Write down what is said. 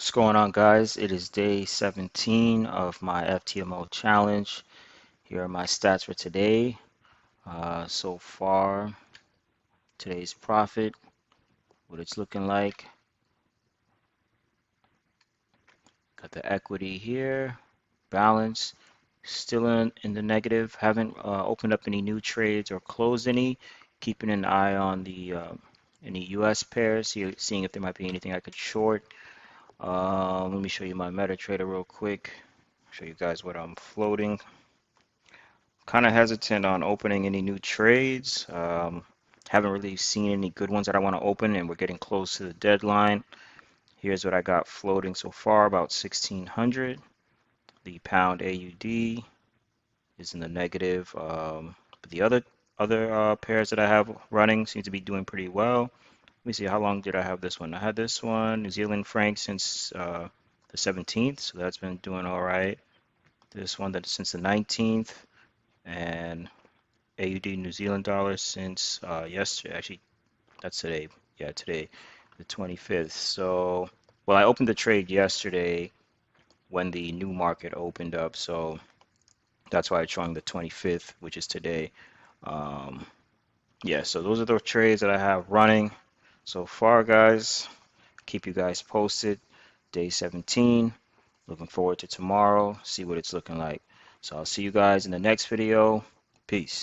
What's going on, guys? It is day 17 of my Ftmo challenge. Here are my stats for today. So far, today's profit, what it's looking like. Got the equity here, balance, still in the negative. Haven't opened up any new trades or closed any. Keeping an eye on the any US pairs, seeing if there might be anything I could short. Let me show you my MetaTrader real quick. Show you guys what I'm floating. Kind of hesitant on opening any new trades. Haven't really seen any good ones that I want to open, and we're getting close to the deadline. Here's what I got floating so far, about 1600. The pound AUD is in the negative. But the other pairs that I have running seem to be doing pretty well. Let me see, how long did I have this one? I had this one, New Zealand franc, since the 17th, so that's been doing all right. This one that since the 19th, and AUD New Zealand dollar since yesterday. Actually, that's today. Yeah, today, the 25th. So, well, I opened the trade yesterday when the new market opened up. So that's why it's showing the 25th, which is today. Um, yeah, so those are the trades that I have running so far, guys. Keep you guys posted. Day 17. Looking forward to tomorrow. See what it's looking like. So I'll see you guys in the next video. Peace.